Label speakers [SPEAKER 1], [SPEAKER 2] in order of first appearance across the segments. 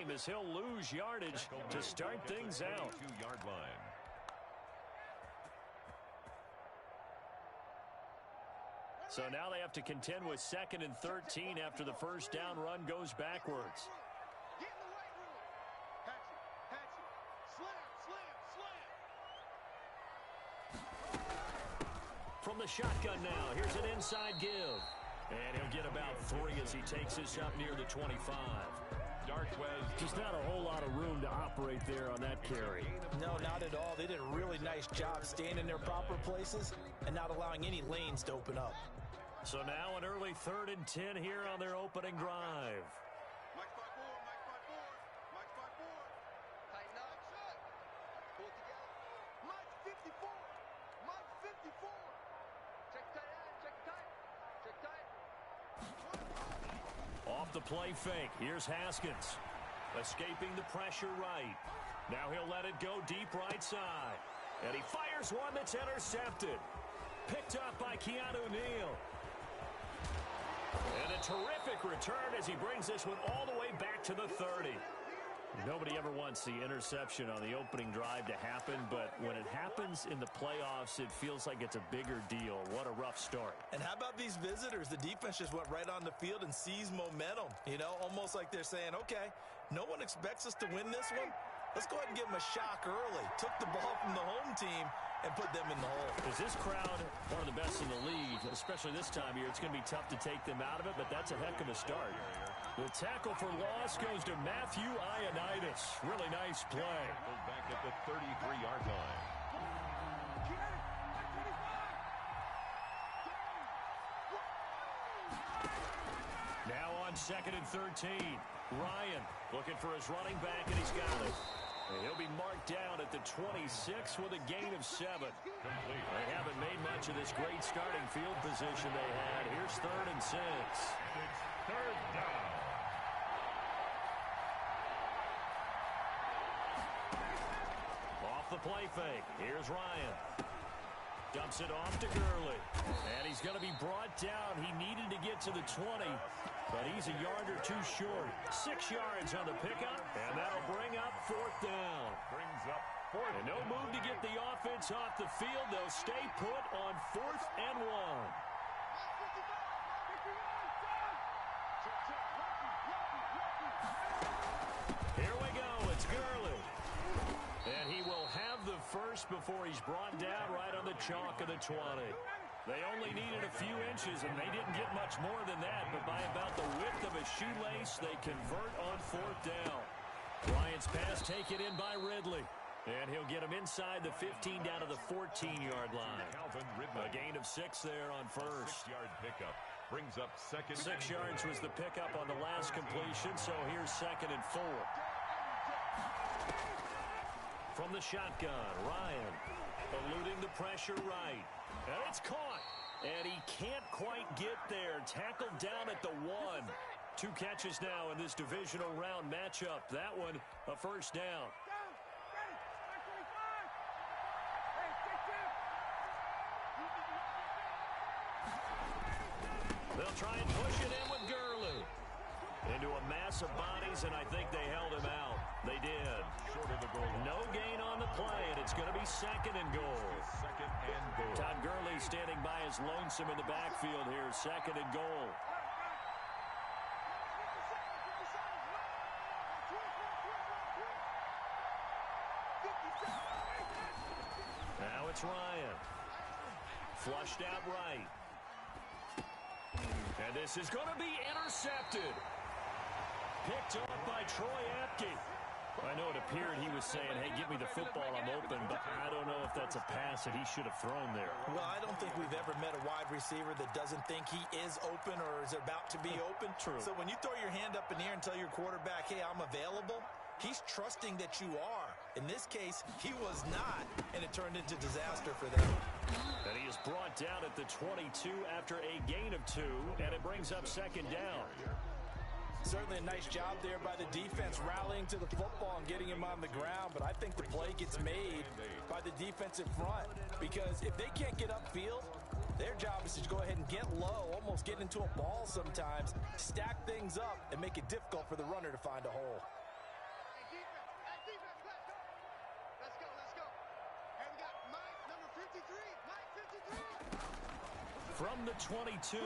[SPEAKER 1] game as he'll lose yardage to start things out.
[SPEAKER 2] 2-yard line.
[SPEAKER 1] So now they have to contend with 2nd and 13 after the first down run goes backwards.
[SPEAKER 3] Get in the right room. Hatch it. Slam.
[SPEAKER 1] From the shotgun now, here's an inside give. And he'll get about 3 as he takes this up near the 25. Just not a whole lot of room to operate there on that carry.
[SPEAKER 4] No, not at all. They did a really nice job staying in their proper places and not allowing any lanes to open up.
[SPEAKER 1] So now an early 3rd and 10 here on their opening drive.
[SPEAKER 3] Mike 5-4. Tighten up. Pull it together. Mike 54. Check tight.
[SPEAKER 1] Off the play fake. Here's Haskins. Escaping the pressure right. Now he'll let it go deep right side. And he fires one that's intercepted. Picked up by Keanu Neal. And a terrific return as he brings this one all the way back to the 30. Nobody ever wants the interception on the opening drive to happen, but when it happens in the playoffs, it feels like it's a bigger deal. What a rough start.
[SPEAKER 4] And how about these visitors? The defense just went right on the field and seized momentum. You know, almost like they're saying, okay, no one expects us to win this one. Let's go ahead and give them a shock early. Took the ball from the home team and put them in the hole.
[SPEAKER 1] Is this crowd one of the best in the league, especially this time of year? It's going to be tough to take them out of it, but that's a heck of a start. The tackle for loss goes to Matthew Ioannidis. Really nice play.
[SPEAKER 2] Back at the 33-yard line.
[SPEAKER 1] Now on 2nd and 13. Ryan looking for his running back, and he's got it. And he'll be marked down at the 26 with a gain of 7. They haven't made much of this great starting field position they had. Here's 3rd and 6.
[SPEAKER 2] It's 3rd down.
[SPEAKER 1] Off the play fake. Here's Ryan. Dumps it off to Gurley. And he's going to be brought down. He needed to get to the 20, but he's a yard or 2 short. 6 yards on the pickup, and that'll bring up 4th down.
[SPEAKER 2] Brings up 4th.
[SPEAKER 1] And no move to get the offense off the field. They'll stay put on 4th and 1. Here we go. It's Gurley. And he will have the first before he's brought down right on the chalk of the 20. They only needed a few inches, and they didn't get much more than that. But by about the width of a shoelace, they convert on 4th down. Bryant's pass taken in by Ridley. And he'll get him inside the 15 down to the 14-yard line. A gain of 6 there on first.
[SPEAKER 2] 6-yard pickup. Brings up 2nd.
[SPEAKER 1] 6 yards was the pickup on the last completion, so here's 2nd and 4. From the shotgun, Ryan eluding the pressure right. And it's caught. And he can't quite get there. Tackled down at the 1. 2 catches now in this divisional round matchup. That one, a first down. They'll try and push it in with Gurley. Into a mass of bodies, and I think they held him out. They did.
[SPEAKER 2] Short of the goal.
[SPEAKER 1] No gain on the play, and it's going to be 2nd and goal.
[SPEAKER 2] 2nd and goal.
[SPEAKER 1] Todd Gurley standing by his lonesome in the backfield here. 2nd and goal. Now it's Ryan. Flushed out right. And this is going to be intercepted. Picked off by Troy Apke. I know it appeared he was saying, hey, give me the football, I'm open, but I don't know if that's a pass that he should have thrown there.
[SPEAKER 4] Well, I don't think we've ever met a wide receiver that doesn't think he is open or is about to be open.
[SPEAKER 1] True.
[SPEAKER 4] So when you throw your hand up in the air and tell your quarterback, hey, I'm available, he's trusting that you are. In this case, he was not, and it turned into disaster for them.
[SPEAKER 1] And he is brought down at the 22 after a gain of 2, and it brings up 2nd down.
[SPEAKER 4] Certainly a nice job there by the defense rallying to the football and getting him on the ground, but I think the play gets made by the defensive front because if they can't get upfield, their job is to go ahead and get low, almost get into a ball sometimes, stack things up, and make it difficult for the runner to find a hole.
[SPEAKER 1] from the 22.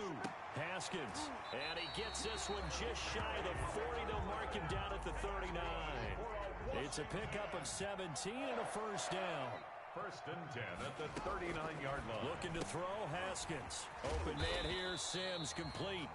[SPEAKER 1] Haskins. And he gets this one just shy of the 40. They'll mark him down at the 39. It's a pickup of 17 and a first down.
[SPEAKER 2] First and 10 at the 39-yard line.
[SPEAKER 1] Looking to throw, Haskins. Open man here, Sims, complete.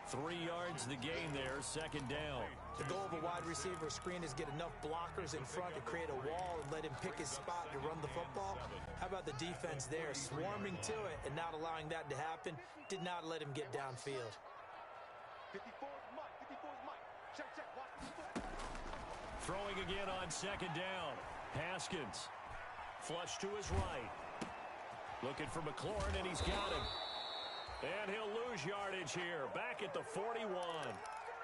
[SPEAKER 1] 3 yards the gain there, second down.
[SPEAKER 4] The goal of a wide receiver screen is get enough blockers in front to create a wall and let him pick his spot to run the football. How about the defense there, swarming to it and not allowing that to happen? Did not let him get downfield.
[SPEAKER 3] 54 is Mike. 54 is Mike. Check, watch.
[SPEAKER 1] Throwing again on second down. Haskins. Flush to his right. Looking for McLaurin, and he's got him. And he'll lose yardage here. Back at the 41.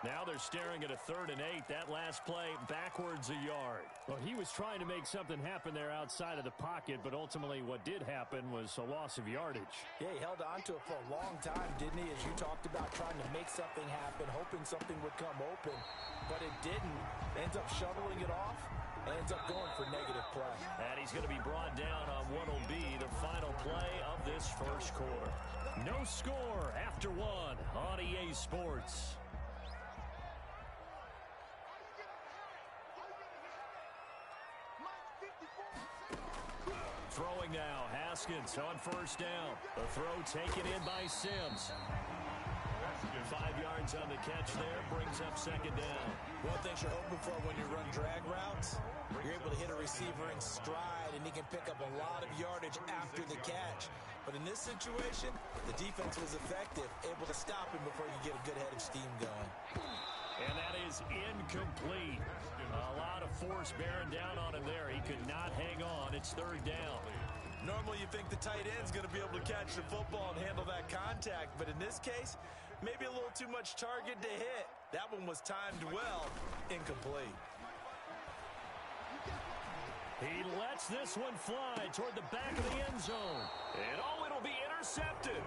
[SPEAKER 1] Now they're staring at a 3rd and 8. That last play, backwards a yard.
[SPEAKER 5] Well, he was trying to make something happen there outside of the pocket, but ultimately what did happen was a loss of yardage.
[SPEAKER 4] Yeah, he held on to it for a long time, didn't he? As you talked about, trying to make something happen, hoping something would come open, but it didn't. Ends up shoveling it off. Ends up going for negative play.
[SPEAKER 1] And he's going to be brought down on what will be the final play of this first quarter. No score after 1 on EA Sports. Throwing now, Haskins on first down. The throw taken in by Sims. 5 yards on the catch there, brings up second down.
[SPEAKER 4] One thing you're hoping for when you run drag routes, you're able to hit a receiver in stride, and he can pick up a lot of yardage after the catch. But in this situation, the defense was effective, able to stop him before you get a good head of steam going.
[SPEAKER 1] And that is incomplete. A lot of force bearing down on him there. He could not hang on. It's third down.
[SPEAKER 4] Normally you think the tight end's going to be able to catch the football and handle that contact, but in this case, maybe a little too much target to hit. That one was timed well, incomplete.
[SPEAKER 1] He lets this one fly toward the back of the end zone. And it'll be intercepted.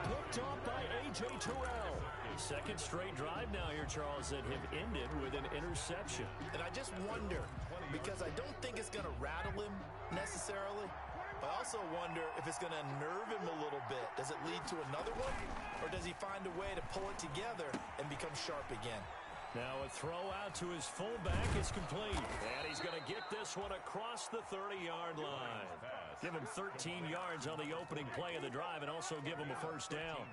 [SPEAKER 1] Picked off by A.J. Terrell. Second straight drive now here, Charles, that have ended with an interception.
[SPEAKER 4] And I just wonder, because I don't think it's going to rattle him necessarily, I also wonder if it's going to unnerve him a little bit. Does it lead to another one? Or does he find a way to pull it together and become sharp again?
[SPEAKER 1] Now a throw out to his fullback is complete. And he's going to get this one across the 30-yard line. Give him 13 yards on the opening play of the drive and also give him a first down.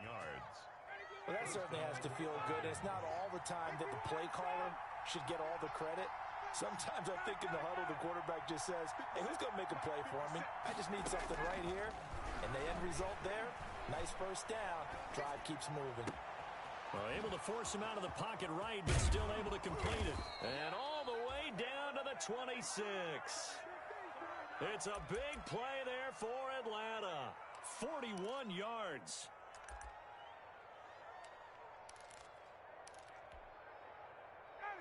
[SPEAKER 4] Well, that certainly has to feel good. It's not all the time that the play caller should get all the credit. Sometimes I think in the huddle, the quarterback just says, hey, who's going to make a play for me? I just need something right here. And the end result there, nice first down. Drive keeps moving.
[SPEAKER 1] Well, able to force him out of the pocket right, but still able to complete it. And all the way down to the 26. It's a big play there for Atlanta. 41 yards.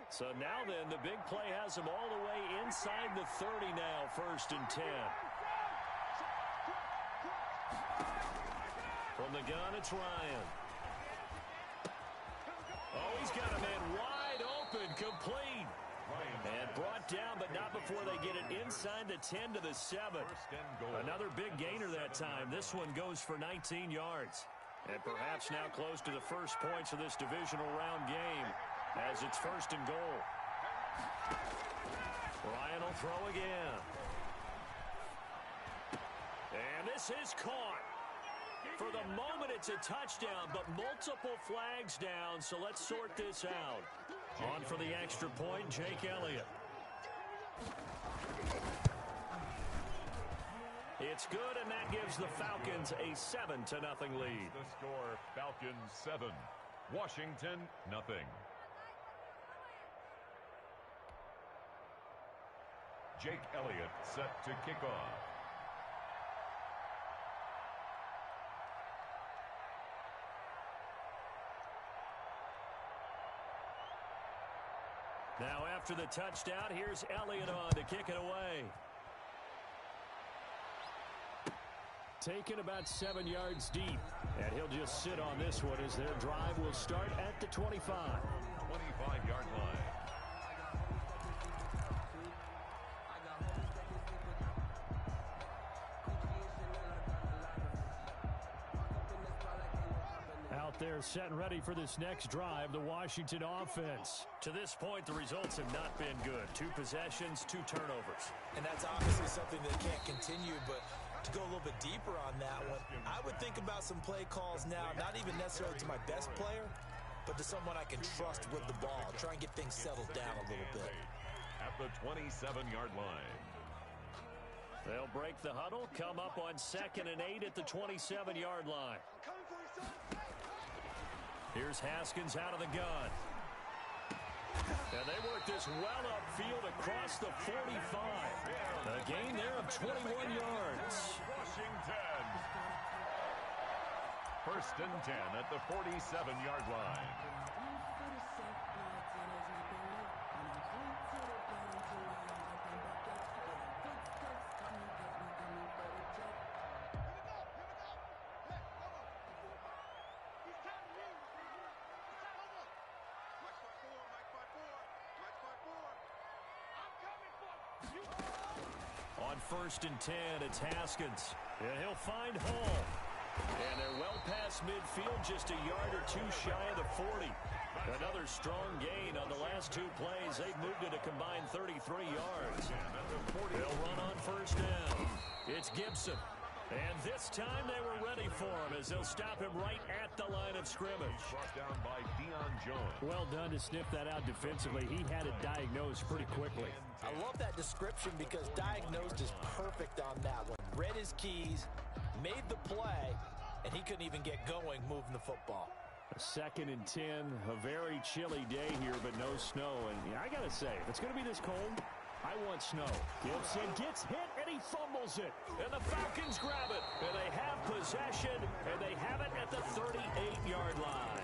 [SPEAKER 1] So now then, the big play has him all the way inside the 30 now, first and 10. From the gun, it's Ryan. Oh, he's got a man wide open, complete. And brought down, but not before they get it inside the 10 to the 7. Another big gainer that time. This one goes for 19 yards. And perhaps now close to the first points of this divisional round game, as it's first and goal. Ryan will throw again. And this is caught. For the moment, it's a touchdown, but multiple flags down, so let's sort this out. On for the extra point, Jake Elliott. It's good, and that gives the Falcons a 7-0 lead.
[SPEAKER 2] The score, Falcons 7, Washington nothing. Jake Elliott set to kick off.
[SPEAKER 1] Now after the touchdown, here's Elliott on to kick it away. Taken about 7 yards deep. And he'll just sit on this one as their drive will start at the 25.
[SPEAKER 2] 25-yard line.
[SPEAKER 5] They're set and ready for this next drive, the Washington offense.
[SPEAKER 1] To this point, the results have not been good. 2 possessions, 2 turnovers.
[SPEAKER 4] And that's obviously something that can't continue, but to go a little bit deeper on that one, I would think about some play calls now, not even necessarily to my best player, but to someone I can trust with the ball. Try and get things settled down a little bit.
[SPEAKER 2] At the 27-yard line.
[SPEAKER 1] They'll break the huddle, come up on 2nd and 8 at the 27-yard line. Here's Haskins out of the gun. And they work this well upfield across the 45. A gain there of 21 yards.
[SPEAKER 2] Washington. 1st and 10 at the 47-yard line.
[SPEAKER 1] On 1st and 10, it's Haskins. And he'll find Hall. And they're well past midfield, just a yard or 2 shy of the 40. Another strong gain on the last 2 plays. They've moved it a combined 33 yards. They'll run on 1st down. It's Gibson. And this time they were ready for him as they'll stop him right at the line of scrimmage.
[SPEAKER 2] Brought down by Deion Jones.
[SPEAKER 5] Well done to sniff that out defensively. He had it diagnosed pretty quickly.
[SPEAKER 4] I love that description because diagnosed is perfect on that one. Read his keys, made the play, and he couldn't even get going moving the football.
[SPEAKER 5] A 2nd and 10, a very chilly day here, but no snow. And I got to say, if it's going to be this cold, I want snow. Gibson gets hit, and he fumbles it.
[SPEAKER 1] And the Falcons grab it. And they have possession, and they have it at the 38-yard line.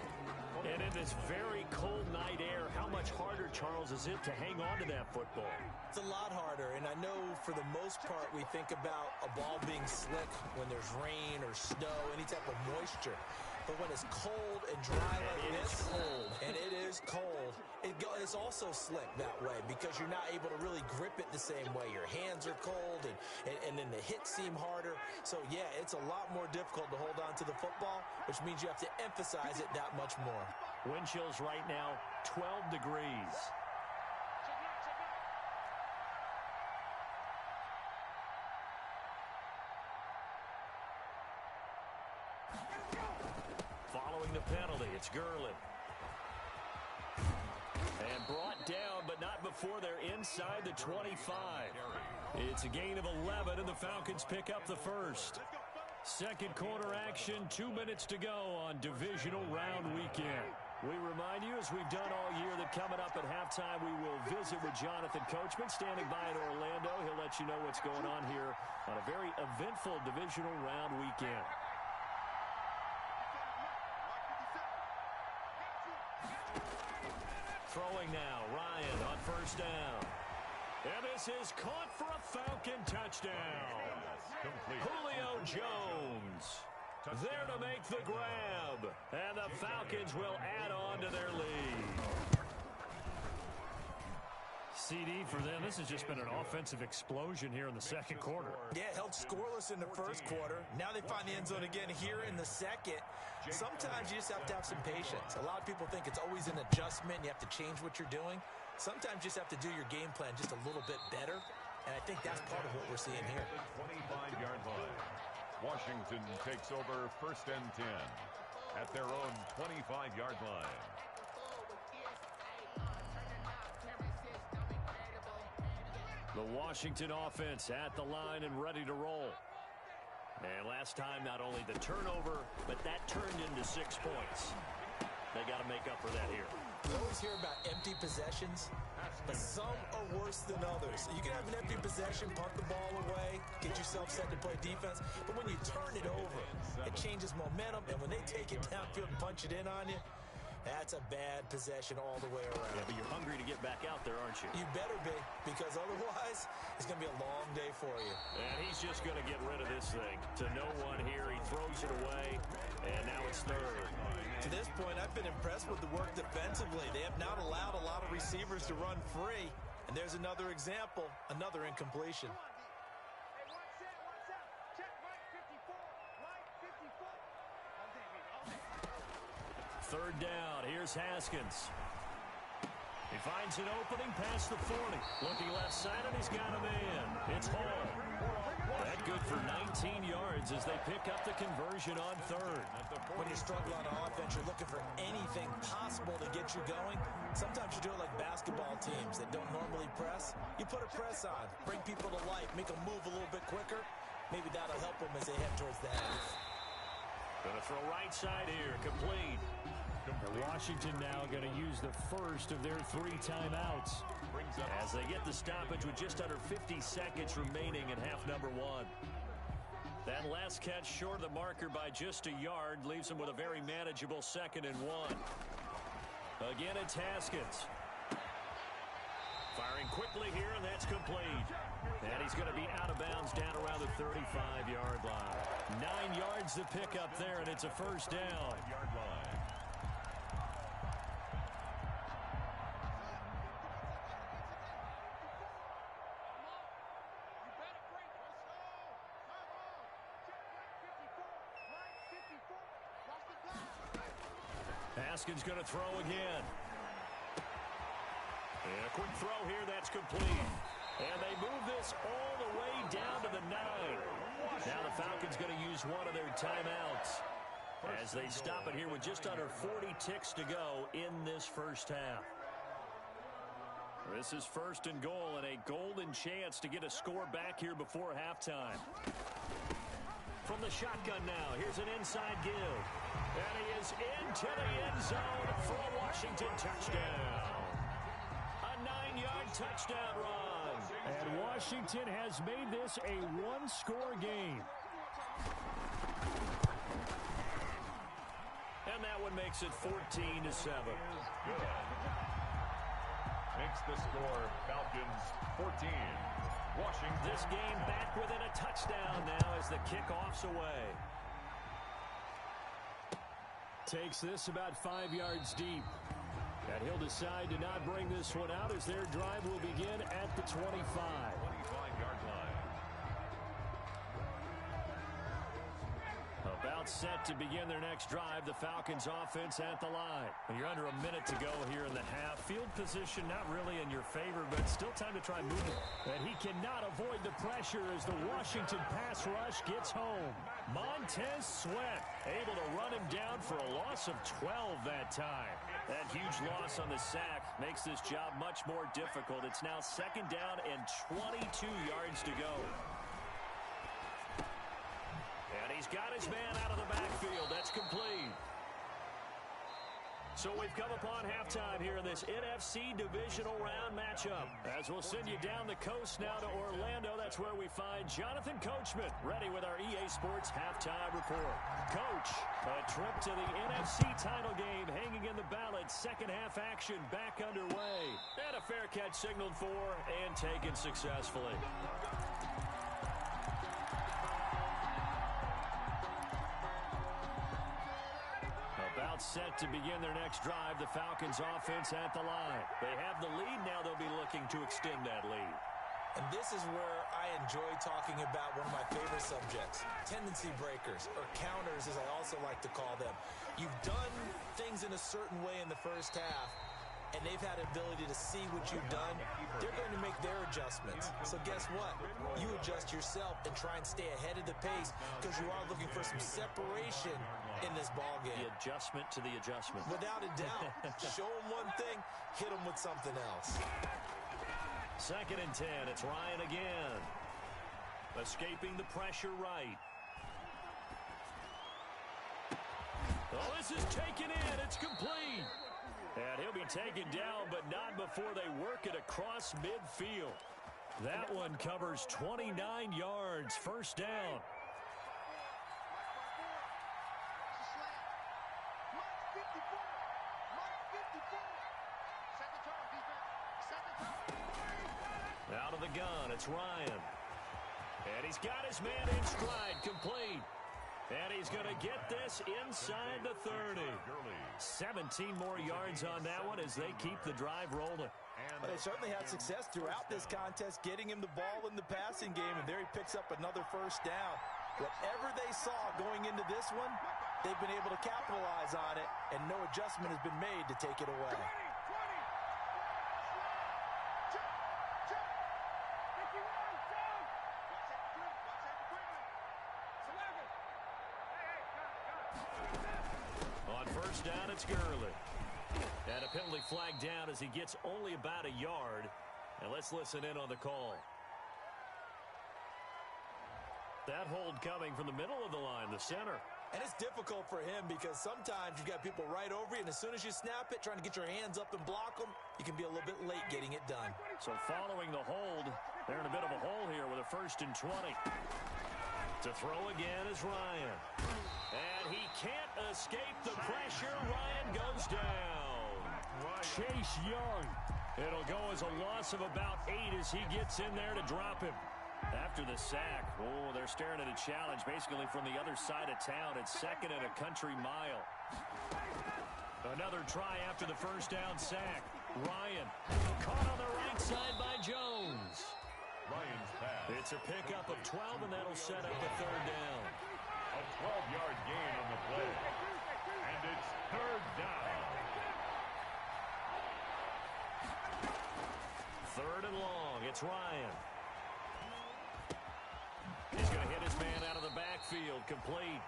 [SPEAKER 1] And in this very cold night air, how much harder, Charles, is it to hang on to that football?
[SPEAKER 4] It's a lot harder, and I know for the most part we think about a ball being slick when there's rain or snow, any type of moisture. But when it's cold and dry like this, and it is cold, it's also slick that way because you're not able to really grip it the same way. Your hands are cold, and then the hits seem harder. So, yeah, it's a lot more difficult to hold on to the football, which means you have to emphasize it that much more.
[SPEAKER 1] Wind chills right now, 12 degrees. Following the penalty, it's Gurley. And brought down, but not before they're inside the 25. It's a gain of 11, and the Falcons pick up the first. Second quarter action, 2 minutes to go on divisional round weekend. We remind you, as we've done all year, that coming up at halftime, we will visit with Jonathan Coachman, standing by in Orlando. He'll let you know what's going on here on a very eventful divisional round weekend. Throwing now, Ryan on 1st down. And this is caught for a Falcon touchdown. Julio Jones there to make the grab. And the Falcons will add on to their lead.
[SPEAKER 5] CD for them. This has just been an offensive explosion here in the second quarter.
[SPEAKER 4] Yeah, held scoreless in the first quarter. Now they find the end zone again here in the second. Sometimes you just have to have some patience. A lot of people think it's always an adjustment. You have to change what you're doing. Sometimes you just have to do your game plan just a little bit better. And I think that's part of what we're seeing here.
[SPEAKER 2] 25-yard line. Washington takes over 1st and 10 at their own 25-yard line.
[SPEAKER 1] The Washington offense at the line and ready to roll. And last time, not only the turnover, but that turned into 6 points. They got to make up for that here.
[SPEAKER 4] We always hear about empty possessions, but some are worse than others. You can have an empty possession, punt the ball away, get yourself set to play defense, but when you turn it over, it changes momentum, and when they take it downfield and punch it in on you, that's a bad possession all the way around.
[SPEAKER 1] Yeah, but you're hungry to get back out there, aren't you?
[SPEAKER 4] You better be, because otherwise, it's going to be a long day for you.
[SPEAKER 1] And he's just going to get rid of this thing. To no one here, he throws it away, and now it's 3rd.
[SPEAKER 4] To this point, I've been impressed with the work defensively. They have not allowed a lot of receivers to run free. And there's another example, another incompletion.
[SPEAKER 1] third down. Here's Haskins. He finds an opening past the 40. Looking left side, and he's got a man. It's Hall. That good for 19 yards as they pick up the conversion on third.
[SPEAKER 4] When you struggle on offense, you're looking for anything possible to get you going. Sometimes you do it like basketball teams that don't normally press. You put a press on, bring people to life, make them move a little bit quicker. Maybe that'll help them as they head towards the half.
[SPEAKER 1] Going to throw right side here, complete.
[SPEAKER 5] And Washington now going to use the first of their 3 timeouts.
[SPEAKER 1] As they get the stoppage with just under 50 seconds remaining in half number 1. That last catch short of the marker by just a yard leaves them with a very manageable 2nd and 1. Again, it's Haskins. Firing quickly here, and that's complete. And he's going to be out of bounds down around the 35-yard line. 9 yards to pick up there, and it's a first down. Haskins going to throw again. And a quick throw here, that's complete. And they move this all the way down to the 9. Now the Falcons going to use one of their timeouts as they stop it here with just under 40 ticks to go in this first half. This is 1st and goal and a golden chance to get a score back here before halftime. From the shotgun now, here's an inside give. And he is into the end zone for a Washington touchdown. A 9-yard touchdown run.
[SPEAKER 5] And Washington has made this a 1-score game.
[SPEAKER 1] And that one makes it 14-7.
[SPEAKER 2] Makes the score Falcons 14. Washington.
[SPEAKER 1] This game back within a touchdown now as the kickoff's away.
[SPEAKER 5] Takes this about 5 yards deep. And he'll decide to not bring this one out as their drive will begin at the 25.
[SPEAKER 2] 25-yard line.
[SPEAKER 1] About set to begin their next drive, the Falcons offense at the line. You're under a minute to go here in the half. Field position not really in your favor, but still time to try moving.
[SPEAKER 5] And he cannot avoid the pressure as the Washington pass rush gets home.
[SPEAKER 1] Montez Sweat able to run him down for a loss of 12 that time. That huge loss on the sack makes this job much more difficult. It's now 2nd down and 22 yards to go. And he's got his man out of the backfield. That's complete. So we've come upon halftime here in this NFC divisional round matchup. As we'll send you down the coast now to Orlando, that's where we find Jonathan Coachman ready with our EA Sports halftime report. Coach, a trip to the NFC title game hanging in the balance. 2nd half action back underway. And a fair catch signaled for and taken successfully. About set to begin their next drive, the Falcons offense at the line. They have the lead, now they'll be looking to extend that lead.
[SPEAKER 4] And this is where I enjoy talking about one of my favorite subjects, tendency breakers, or counters as I also like to call them. You've done things in a certain way in the first half, and they've had the ability to see what you've done. They're going to make their adjustments. So guess what? You adjust yourself and try and stay ahead of the pace because you are looking for some separation in this ball game.
[SPEAKER 1] The adjustment to the adjustment.
[SPEAKER 4] Without a doubt. Show them one thing, hit them with something else.
[SPEAKER 1] 2nd and 10. It's Ryan again. Escaping the pressure right. Oh, this is taken in. It's complete. And he'll be taken down, but not before they work it across midfield. That one covers 29 yards. First down. Out of the gun, it's Ryan. And he's got his man in stride, complete. And he's going to get this inside the 30. 17 more yards on that one as they keep the drive rolling.
[SPEAKER 4] Well, they certainly had success throughout this contest, getting him the ball in the passing game, and there he picks up another first down. Whatever they saw going into this one, they've been able to capitalize on it, and no adjustment has been made to take it away.
[SPEAKER 1] On first down, it's Gurley. And a penalty flag down as he gets only about a yard. And let's listen in on the call. That hold coming from the middle of the line, the center.
[SPEAKER 4] And it's difficult for him because sometimes you've got people right over you, and as soon as you snap it, trying to get your hands up and block them, you can be a little bit late getting it done.
[SPEAKER 1] So following the hold, they're in a bit of a hole here with a 1st and 20. To throw again is Ryan. And he can't escape the pressure. Ryan goes down.
[SPEAKER 5] Chase Young.
[SPEAKER 1] It'll go as a loss of about 8 as he gets in there to drop him. After the sack, they're staring at a challenge basically from the other side of town. It's 2nd and a country mile. Another try after the first down sack. Ryan caught on the right side by Jones.
[SPEAKER 2] Ryan's pass.
[SPEAKER 1] It's a pickup of 12, and that'll set up a 3rd down.
[SPEAKER 2] A 12-yard gain on the play. And it's 3rd down.
[SPEAKER 1] 3rd and long. It's Ryan. He's going to hit his man out of the backfield. Complete.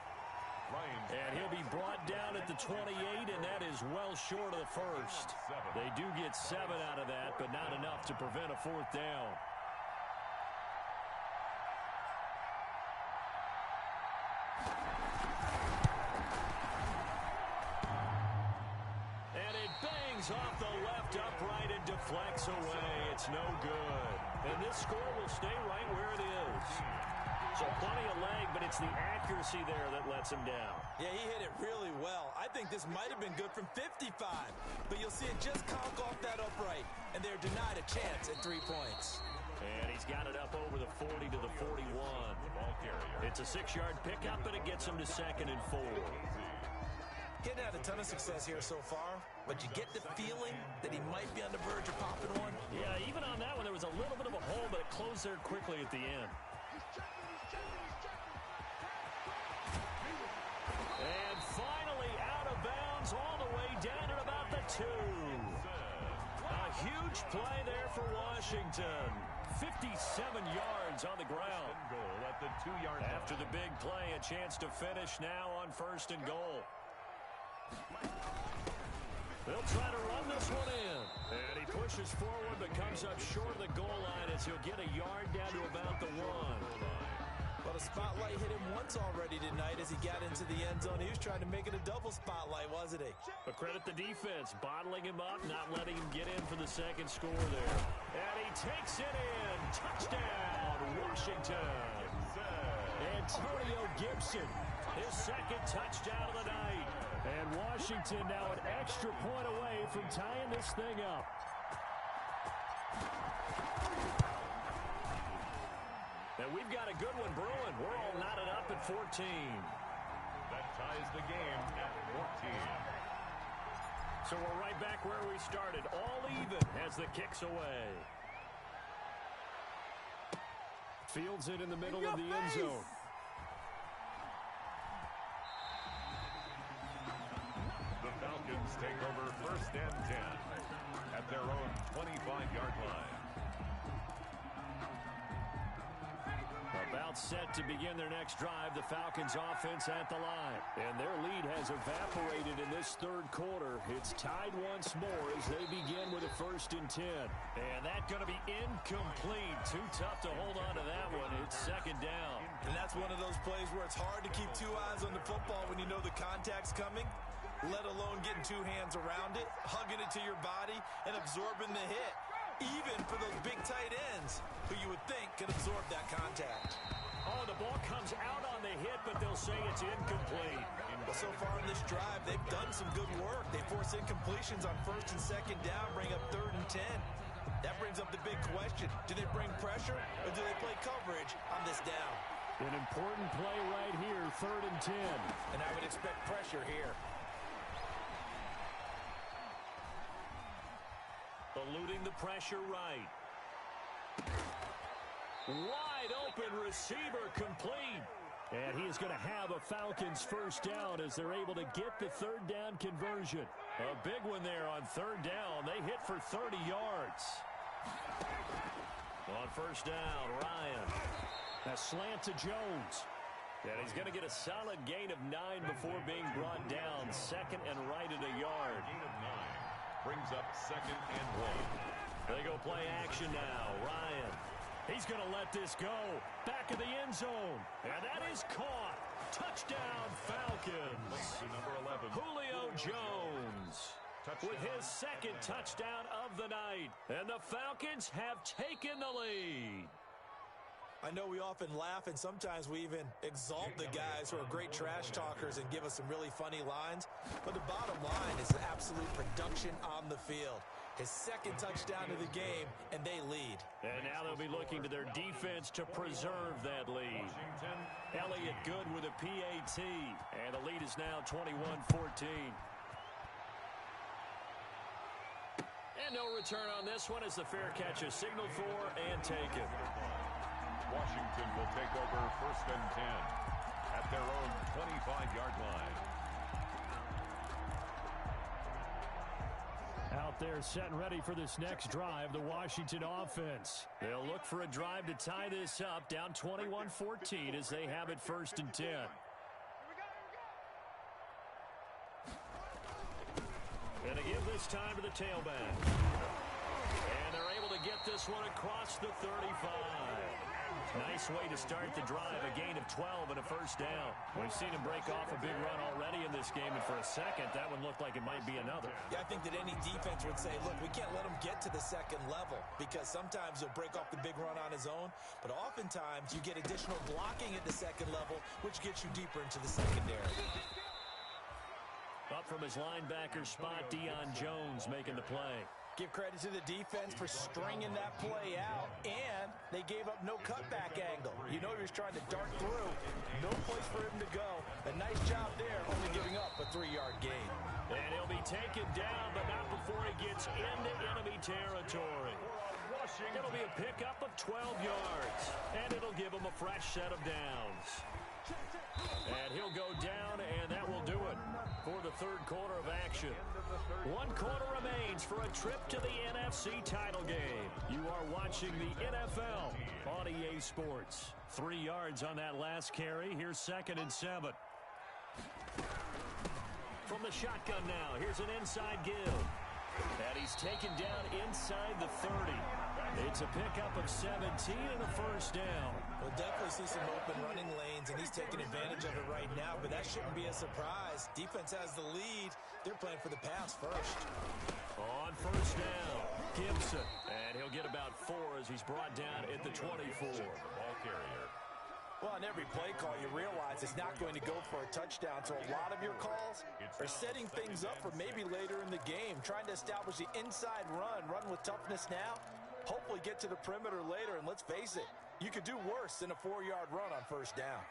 [SPEAKER 2] Ryan's
[SPEAKER 1] And he'll be brought down at the 28, and that is well short of the 1st. They do get 7 out of that, but not enough to prevent a 4th down. And it bangs off the left upright and deflects away. It's no good. And this score will stay right where it is. So plenty of leg, but it's the accuracy there that lets him down.
[SPEAKER 4] Yeah, he hit it really well. I think this might have been good from 55, but you'll see it just conk off that upright, and they're denied a chance at 3 points.
[SPEAKER 1] And he's got it up over the 40 to the 41.
[SPEAKER 2] ball carrier.
[SPEAKER 1] It's a 6-yard pickup, and it gets him to 2nd and 4.
[SPEAKER 4] Getting had a ton of success here so far, but you get the feeling that he might be on the verge of popping one.
[SPEAKER 1] Yeah, even on that one, there was a little bit of a hole, but it closed there quickly at the end. And finally out of bounds all the way down at about the 2. A huge play there for Washington. 57 yards on the ground.
[SPEAKER 2] Goal at the 2-yard line.
[SPEAKER 1] After the big play, a chance to finish now on 1st and goal. They'll try to run this one in. And he pushes forward but comes up short of the goal line as he'll get a yard down to about the 1.
[SPEAKER 4] Well, the spotlight hit him once already tonight as he got into the end zone. He was trying to make it a double spotlight, wasn't he?
[SPEAKER 1] But credit the defense, bottling him up, not letting him get in for the 2nd score there. And he takes it in. Touchdown, Washington. Antonio Gibson, his 2nd touchdown of the night. And Washington now an extra point away from tying this thing up. And we've got a good one brewing. We're all knotted up at 14.
[SPEAKER 2] That ties the game at 14.
[SPEAKER 1] So we're right back where we started. All even as the kick's away. Fields it in the middle of the end zone.
[SPEAKER 2] The Falcons take over 1st and 10 at their own 25-yard line.
[SPEAKER 1] About set to begin their next drive, the Falcons offense at the line. And their lead has evaporated in this 3rd quarter. It's tied once more as they begin with a 1st and 10. And that's going to be incomplete. Too tough to hold on to that one. It's 2nd down.
[SPEAKER 4] And that's one of those plays where it's hard to keep 2 eyes on the football when you know the contact's coming, let alone getting 2 hands around it, hugging it to your body, and absorbing the hit. Even for those big tight ends who you would think can absorb that contact.
[SPEAKER 1] Oh, the ball comes out on the hit, but they'll say it's incomplete.
[SPEAKER 4] Well, so far in this drive, they've done some good work. They force incompletions on 1st and 2nd down, bring up 3rd and 10. That brings up the big question. Do they bring pressure, or do they play coverage on this down?
[SPEAKER 5] An important play right here, 3rd and 10.
[SPEAKER 4] And I would expect pressure here.
[SPEAKER 1] Eluding the pressure right. Wide open receiver complete.
[SPEAKER 5] And he is going to have a Falcons first down as they're able to get the third down conversion. A big one there on third down. They hit for 30 yards. On first down, Ryan. A slant to Jones. And he's going to get a solid gain of 9 before being brought down. Second and right at a yard.
[SPEAKER 2] Gain of 9 brings up second and 1.
[SPEAKER 5] They go play action now. Ryan. He's going to let this go. Back of the end zone. And that is caught. Touchdown, Falcons.
[SPEAKER 2] Number 11.
[SPEAKER 5] Julio Jones with his second touchdown of the night. And the Falcons have taken the lead.
[SPEAKER 4] I know we often laugh, and sometimes we even exalt the guys who are great trash talkers and give us some really funny lines. But the bottom line is absolute production on the field. His second touchdown of the game, and they lead.
[SPEAKER 5] And now they'll be looking to their defense to preserve that lead. Elliott good with a PAT, and the lead is now 21-14. And no return on this one as the fair catch is signaled for and taken.
[SPEAKER 2] Washington will take over first and 10 at their own 25-yard line.
[SPEAKER 5] Out there set and ready for this next drive, the Washington offense. They'll look for a drive to tie this up, down 21-14 as they have it first and 10. And they give this time to the tailback. And they're able to get this one across the 35. Nice way to start the drive, a gain of 12 and a first down. We've seen him break off a big run already in this game, and for a second, that one looked like it might be another.
[SPEAKER 4] Yeah, I think that any defense would say, look, we can't let him get to the second level because sometimes he'll break off the big run on his own, but oftentimes you get additional blocking at the second level, which gets you deeper into the secondary.
[SPEAKER 5] Up from his linebacker spot, Deion Jones making the play.
[SPEAKER 4] Give credit to the defense for stringing that play out, and they gave up no cutback angle. You know he was trying to dart through. No place for him to go. A nice job there, only giving up a 3-yard gain.
[SPEAKER 5] And he'll be taken down, but not before he gets into enemy territory. It'll be a pickup of 12 yards, and it'll give him a fresh set of downs. And he'll go down, and that will do it for the third quarter of action. 1 quarter remains for a trip to the NFC title game. You are watching the NFL on EA Sports. 3 yards on that last carry. Here's second and 7. From the shotgun now, here's an inside give. And he's taken down inside the 30. It's a pickup of 17 and a first down.
[SPEAKER 4] We'll definitely see some open running lanes, and he's taking advantage of it right now, but that shouldn't be a surprise. Defense has the lead. They're playing for the pass first.
[SPEAKER 5] On first down, Gibson. And he'll get about 4 as he's brought down at the 24.
[SPEAKER 2] Ball carrier.
[SPEAKER 4] Well, on every play call, you realize it's not going to go for a touchdown, so a lot of your calls are setting things up for maybe later in the game, trying to establish the inside run with toughness now, hopefully get to the perimeter later, and let's face it, you could do worse than a 4-yard run on first down.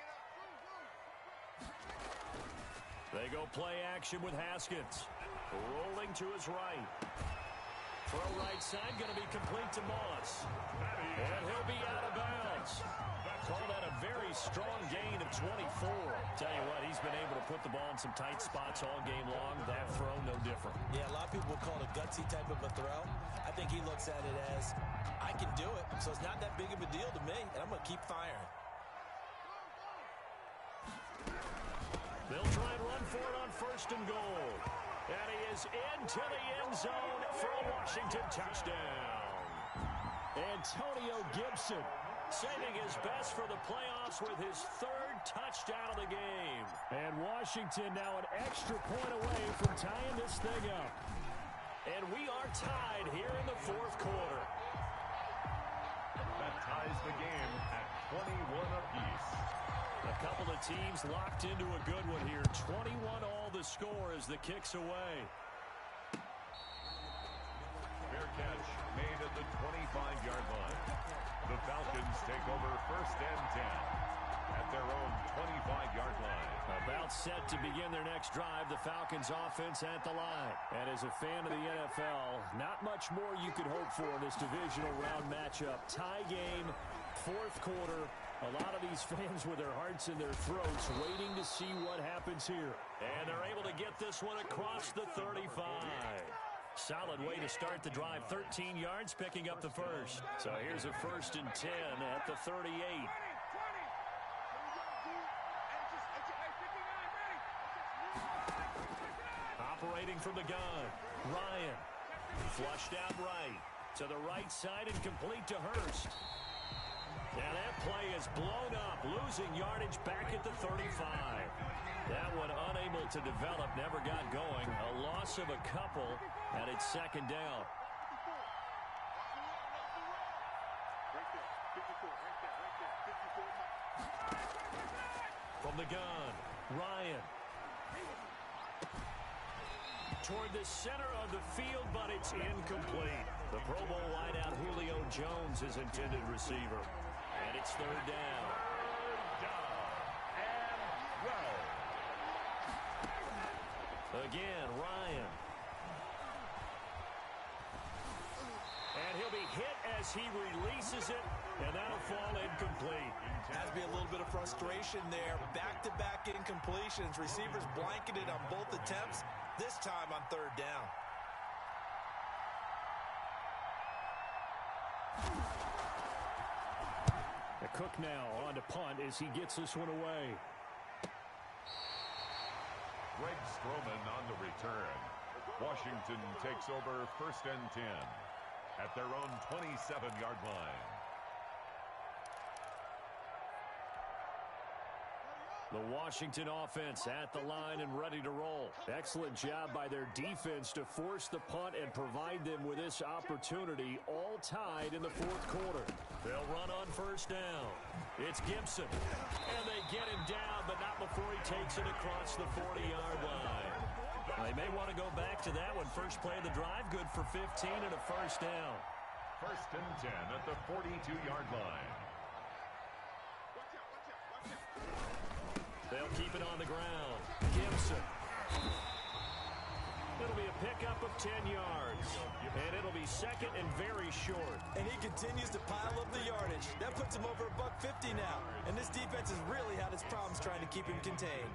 [SPEAKER 5] They go play action with Haskins. Rolling to his right. Throw right side, going to be complete to Moss. And he'll be out of bounds. Call that a very strong gain of 24. Tell you what, he's been able to put the ball in some tight spots all game long. That throw, no different.
[SPEAKER 4] Yeah, a lot of people will call it a gutsy type of a throw. I think he looks at it as, I can do it, so it's not that big of a deal to me, and I'm going to keep firing.
[SPEAKER 5] They'll try and run for it on first and goal. And he is into the end zone for a Washington touchdown. Antonio Gibson saving his best for the playoffs with his 3rd touchdown of the game. And Washington now an extra point away from tying this thing up. And we are tied here in the 4th quarter.
[SPEAKER 2] That ties the game at 21 apiece.
[SPEAKER 5] A couple of teams locked into a good one here. 21 all the score as the kick's away.
[SPEAKER 2] Fair catch made at the 25-yard line. The Falcons take over first and 10 at their own 25-yard line.
[SPEAKER 5] About set to begin their next drive, the Falcons offense at the line. And as a fan of the NFL, not much more you could hope for in this divisional round matchup. Tie game, 4th quarter,
[SPEAKER 1] A lot of these fans with their hearts in their throats waiting to see what happens here. And they're able to get this one across the 35. Solid way to start the drive. 13 yards, picking up the first. So here's a 1st and 10 at the 38. Operating from the gun, Ryan. Flushed out right. To the right side and complete to Hurst. And that play is blown up, losing yardage back at the 35. That one unable to develop, never got going. A loss of a couple, and it's 2nd down. From the gun, Ryan. Toward the center of the field, but it's incomplete. The Pro Bowl wideout Julio Jones is intended receiver. And it's 3rd down. Again, Ryan. And he'll be hit as he releases it, and that'll fall incomplete.
[SPEAKER 4] Has to be a little bit of frustration there. Back-to-back incompletions. Receivers blanketed on both attempts, this time on 3rd down.
[SPEAKER 1] Cook now on to punt as he gets this one away.
[SPEAKER 2] Greg Stroman on the return. Washington takes over 1st and 10 at their own 27-yard line.
[SPEAKER 1] The Washington offense at the line and ready to roll. Excellent job by their defense to force the punt and provide them with this opportunity, all tied in the 4th quarter. They'll run on 1st down. It's Gibson. And they get him down, but not before he takes it across the 40-yard line. They may want to go back to that one. First play of the drive, good for 15 and a 1st down.
[SPEAKER 2] 1st and 10 at the 42-yard line.
[SPEAKER 1] They'll keep it on the ground. Gibson. It'll be a pickup of 10 yards. And it'll be 2nd and very short.
[SPEAKER 4] And he continues to pile up the yardage. That puts him over $150 now. And this defense has really had its problems trying to keep him contained.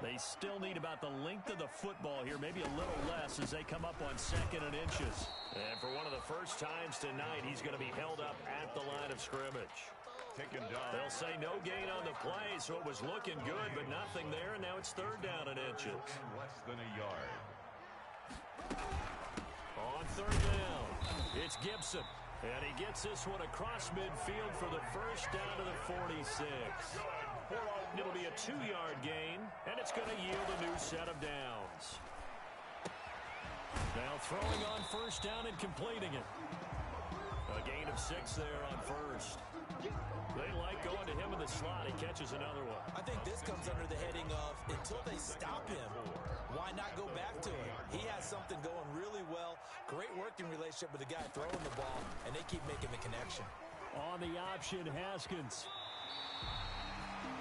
[SPEAKER 1] They still need about the length of the football here, maybe a little less as they come up on 2nd and inches. And for one of the first times tonight, he's going to be held up at the line of scrimmage.
[SPEAKER 2] Taken down.
[SPEAKER 1] They'll say no gain on the play, so it was looking good, but nothing there, and now it's 3rd down and inches.
[SPEAKER 2] Less than a yard.
[SPEAKER 1] On 3rd down, it's Gibson. And he gets this one across midfield for the first down to the 46. It'll be a 2-yard gain, and it's going to yield a new set of downs. Now throwing on 1st down and completing it. A gain of 6 there on 1st. They like going to him in the slot. He catches another one.
[SPEAKER 4] I think this comes under the heading of until they stop him, why not go back to him? He has something going really well. Great working relationship with the guy throwing the ball, and they keep making the connection.
[SPEAKER 1] On the option, Haskins.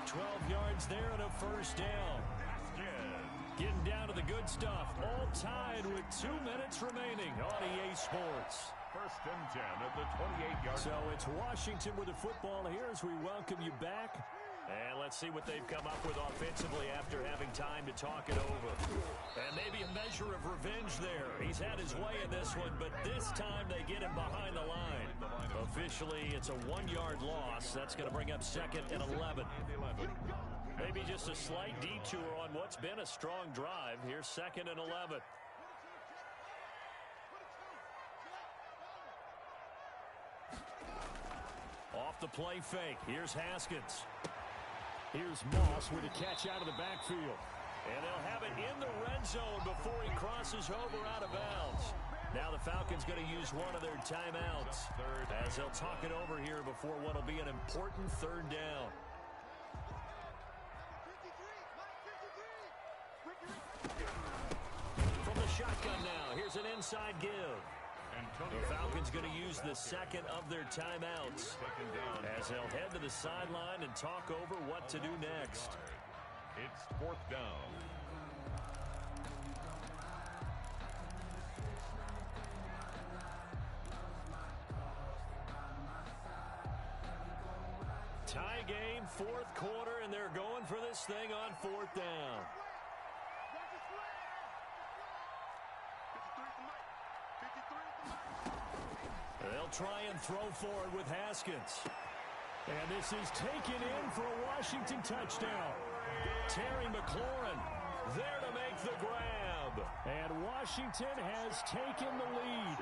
[SPEAKER 1] 12 yards there and a 1st down. Getting down to the good stuff. All tied with 2 minutes remaining on EA Sports.
[SPEAKER 2] 1st and 10 at the 28-yard line.
[SPEAKER 1] So it's Washington with the football here as we welcome you back. And let's see what they've come up with offensively after having time to talk it over. And maybe a measure of revenge there. He's had his way in this one, but this time they get him behind the line. Officially, it's a 1-yard loss. That's going to bring up 2nd and 11. Maybe just a slight detour on what's been a strong drive. Here's 2nd and 11. Off the play fake. Here's Haskins. Here's Moss with a catch out of the backfield. And they'll have it in the red zone before he crosses over out of bounds. Now the Falcons going to use one of their timeouts as they'll talk it over here before what will be an important 3rd down. From the shotgun now, here's an inside give. The Falcons going to use the 2nd of their timeouts as they'll head to the sideline and talk over what to do next.
[SPEAKER 2] It's 4th down.
[SPEAKER 1] Tie game, fourth quarter, and they're going for this thing on fourth down. They'll try and throw forward with Haskins. And this is taken in for a Washington touchdown. Terry McLaurin there to make the grab. And Washington has taken the lead.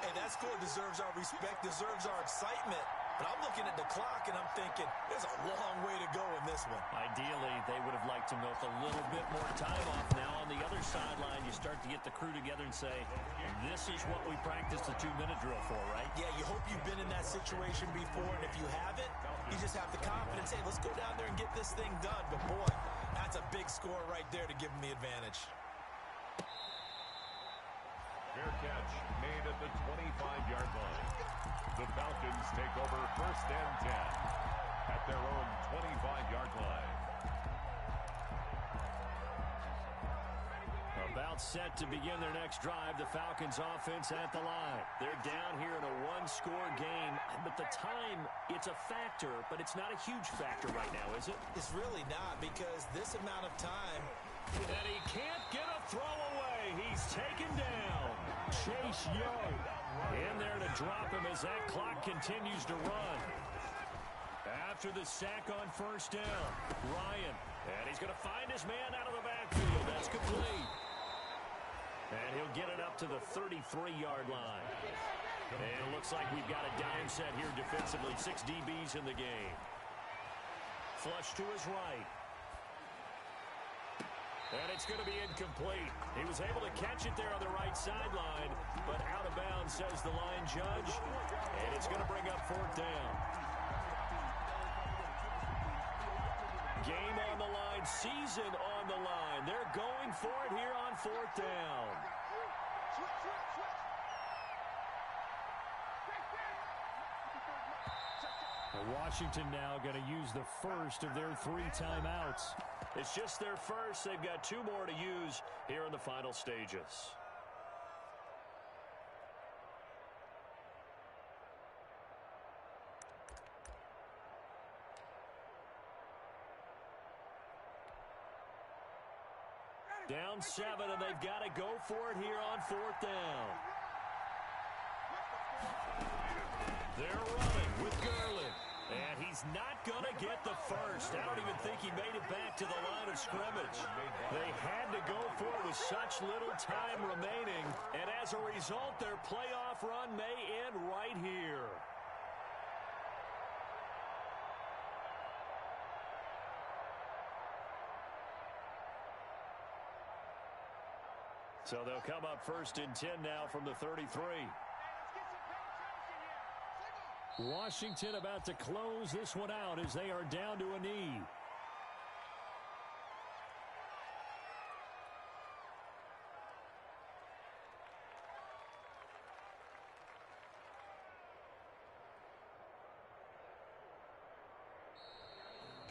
[SPEAKER 4] Hey, that score deserves our respect, deserves our excitement. But I'm looking at the clock, and I'm thinking, there's a long way to go in this one.
[SPEAKER 1] Ideally, they would have liked to milk a little bit more time off. Now, on the other sideline, you start to get the crew together and say, this is what we practiced the 2-minute drill for, right?
[SPEAKER 4] Yeah, you hope you've been in that situation before, and if you haven't, you just have the confidence, hey, let's go down there and get this thing done. But, boy, that's a big score right there to give them the advantage.
[SPEAKER 2] Fair catch made at the 25-yard line. The Falcons take over first and 10 at their own 25-yard line.
[SPEAKER 1] About set to begin their next drive, the Falcons offense at the line. They're down here in a one-score game, but the time, it's a factor, but it's not a huge factor right now, is it?
[SPEAKER 4] It's really not, because this amount of time.
[SPEAKER 1] And he can't get a throw away. He's taken down. Chase Young in there to drop him as that clock continues to run. After the sack on first down, Ryan. And he's going to find his man out of the backfield. That's complete. And he'll get it up to the 33-yard line. And it looks like we've got a dime set here defensively. 6 DBs in the game. Flush to his right. And it's going to be incomplete. He was able to catch it there on the right sideline, but out of bounds, says the line judge. And it's going to bring up fourth down. Game on the line, season on the line. They're going for it here on fourth down. Washington now going to use the first of their 3 timeouts. It's just their first. They've got 2 more to use here in the final stages. Down 7, and they've got to go for it here on fourth down. They're running with Gurley. And he's not going to get the first. I don't even think he made it back to the line of scrimmage. They had to go for it with such little time remaining. And as a result, their playoff run may end right here. So they'll come up first and 10 now from the 33. Washington about to close this one out as they are down to a knee.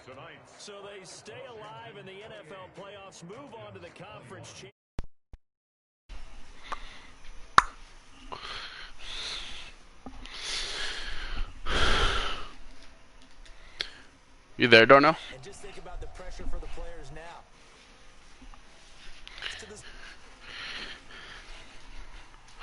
[SPEAKER 2] Tonight.
[SPEAKER 1] So they stay alive in the NFL playoffs, move on to the conference championship.
[SPEAKER 6] You there, Darnell?
[SPEAKER 4] And just think about the pressure for the players now.